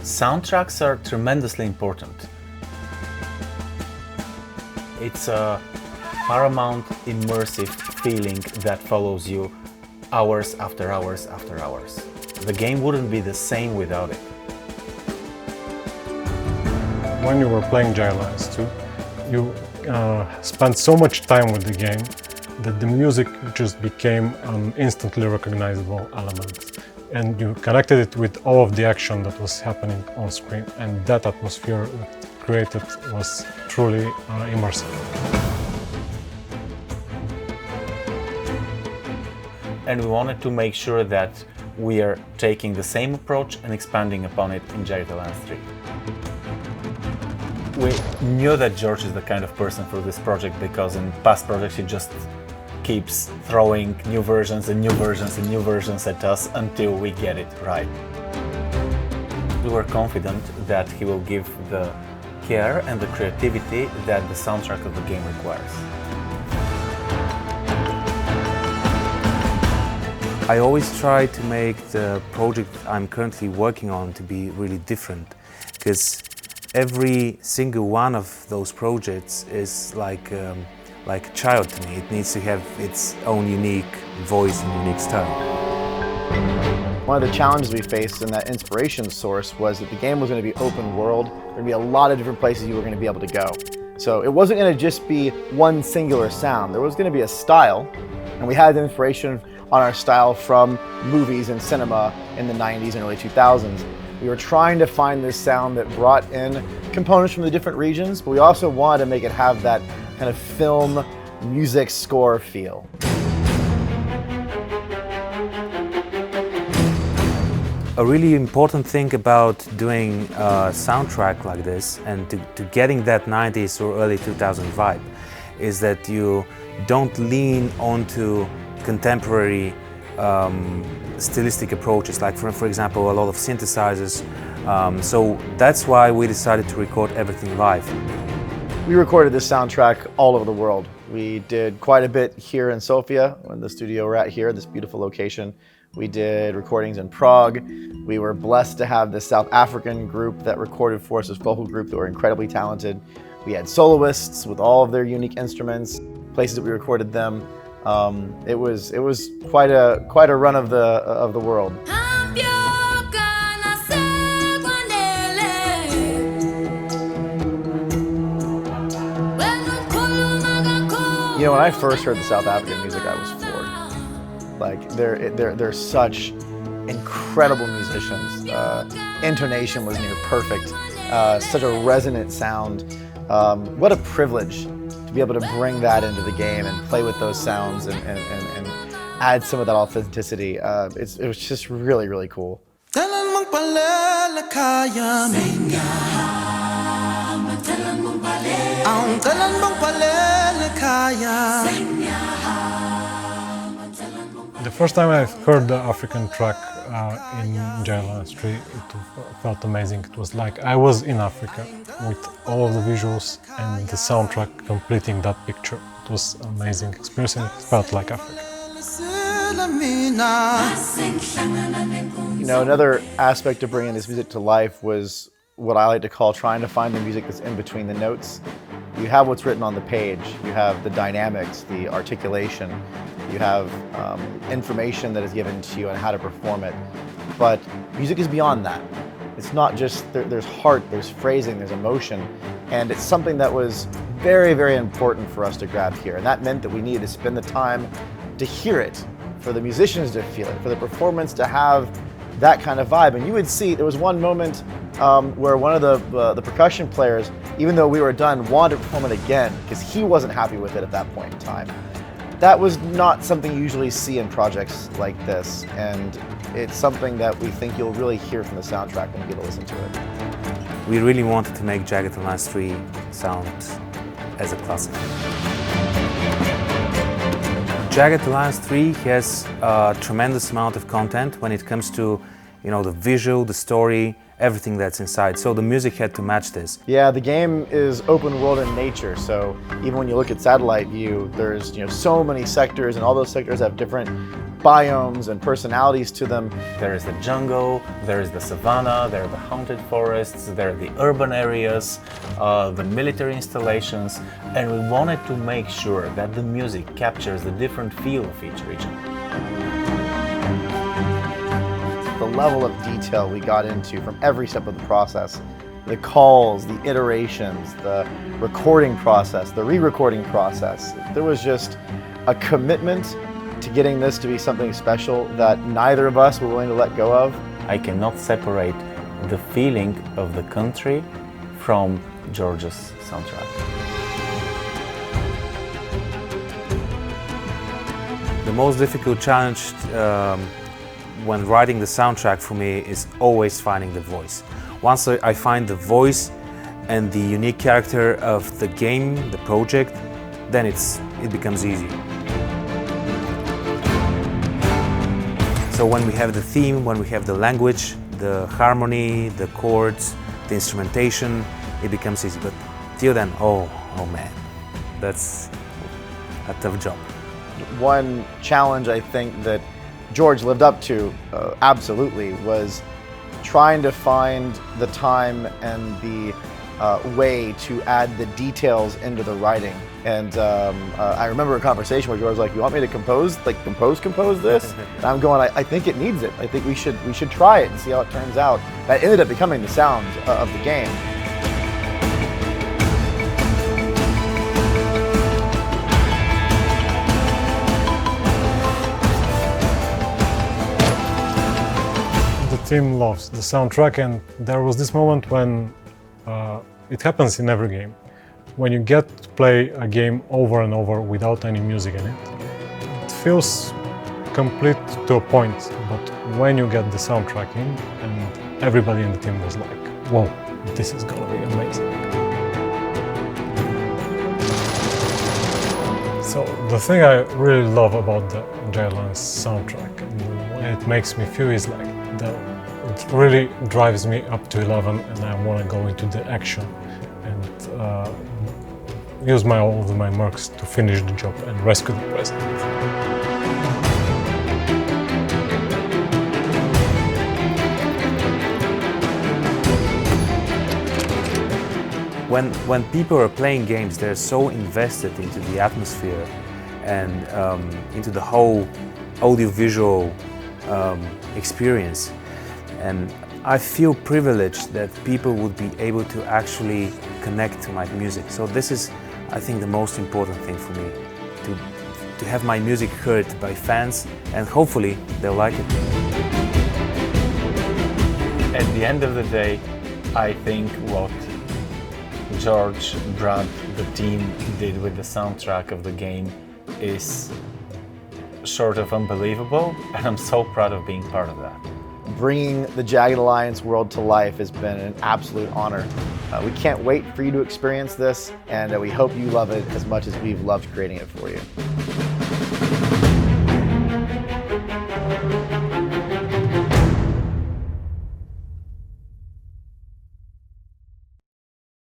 Soundtracks are tremendously important. It's a paramount, immersive feeling that follows you hours after hours after hours. The game wouldn't be the same without it. When you were playing Jagged 2, you spent so much time with the game that the music just became an instantly recognizable element. And you connected it with all of the action that was happening on screen, and that atmosphere created was truly immersive. And we wanted to make sure that we are taking the same approach and expanding upon it in Jagged 3. We knew that George is the kind of person for this project because in past projects he just keeps throwing new versions and new versions and new versions at us until we get it right. We were confident that he will give the care and the creativity that the soundtrack of the game requires. I always try to make the project I'm currently working on to be really different, because every single one of those projects is like a child to me. It needs to have its own unique voice and unique style. One of the challenges we faced in that inspiration source was that the game was going to be open world. There were going to be a lot of different places you were going to be able to go. So it wasn't going to just be one singular sound. There was going to be a style, and we had the inspiration on our style from movies and cinema in the 90s and early 2000s. We were trying to find this sound that brought in components from the different regions, but we also wanted to make it have that kind of film music score feel. A really important thing about doing a soundtrack like this and to getting that 90s or early 2000 vibe is that you don't lean onto contemporary stylistic approaches, like for example a lot of synthesizers. So that's why we decided to record everything live. We recorded this soundtrack all over the world. We did quite a bit here in Sofia, in the studio we're at here, this beautiful location. We did recordings in Prague. We were blessed to have this South African group that recorded for us, this vocal group that were incredibly talented. We had soloists with all of their unique instruments, places that we recorded them. It was quite a run of the world. You know, when I first heard the South African music, I was floored. Like, they're such incredible musicians. Intonation was near perfect. Such a resonant sound. What a privilege to be able to bring that into the game and play with those sounds and add some of that authenticity. It was just really, really cool. The first time I heard the African track in Jagged 3, it felt amazing. It was like I was in Africa with all of the visuals and the soundtrack completing that picture. It was an amazing experience and it felt like Africa. You know, another aspect of bringing this music to life was what I like to call trying to find the music that's in between the notes. You have what's written on the page, you have the dynamics, the articulation, you have information that is given to you on how to perform it. But music is beyond that. It's not just, there's heart, there's phrasing, there's emotion, and it's something that was very, very important for us to grab here. And that meant that we needed to spend the time to hear it, for the musicians to feel it, for the performance to have that kind of vibe. And you would see, there was one moment where one of the percussion players, even though we were done, wanted to perform it again because he wasn't happy with it at that point in time. That was not something you usually see in projects like this, and it's something that we think you'll really hear from the soundtrack when you get to listen to it. We really wanted to make Jagged 3 sound as a classic. Jagged 3 has a tremendous amount of content when it comes to, you know, the visual, the story, everything that's inside. So the music had to match this. Yeah, the game is open world in nature. So even when you look at satellite view, there's so many sectors, and all those sectors have different biomes and personalities to them. There is the jungle, there is the savanna, there are the haunted forests, there are the urban areas, the military installations, and we wanted to make sure that the music captures the different feel of each region. The level of detail we got into from every step of the process, the calls, the iterations, the recording process, the re-recording process, there was just a commitment to getting this to be something special that neither of us were willing to let go of. I cannot separate the feeling of the country from George's soundtrack. The most difficult challenge when writing the soundtrack for me is always finding the voice. Once I find the voice and the unique character of the game, the project, then it becomes easy. So when we have the theme, when we have the language, the harmony, the chords, the instrumentation, it becomes easy. But till then, oh man, that's a tough job. One challenge I think that George lived up to, absolutely, was trying to find the time and the way to add the details into the writing. And I remember a conversation where George was like, "You want me to compose this?" And I'm going, I think it needs it. I think we should try it and see how it turns out. That ended up becoming the sound of the game. The team loves the soundtrack, and there was this moment when it happens in every game. When you get to play a game over and over without any music in it, it feels complete to a point, but when you get the soundtrack in, and everybody in the team was like, "Whoa, this is gonna be amazing." So the thing I really love about the Jagged soundtrack, and what it makes me feel, is like it really drives me up to 11, and I want to go into the action and use all of my mercs to finish the job and rescue the president. When people are playing games, they're so invested into the atmosphere and into the whole audiovisual experience. And I feel privileged that people would be able to actually connect to my music. So this is, I think, the most important thing for me, to have my music heard by fans, and hopefully they'll like it. At the end of the day, I think what George, Brad, the team did with the soundtrack of the game is sort of unbelievable, and I'm so proud of being part of that. Bringing the Jagged Alliance world to life has been an absolute honor. We can't wait for you to experience this, and we hope you love it as much as we've loved creating it for you.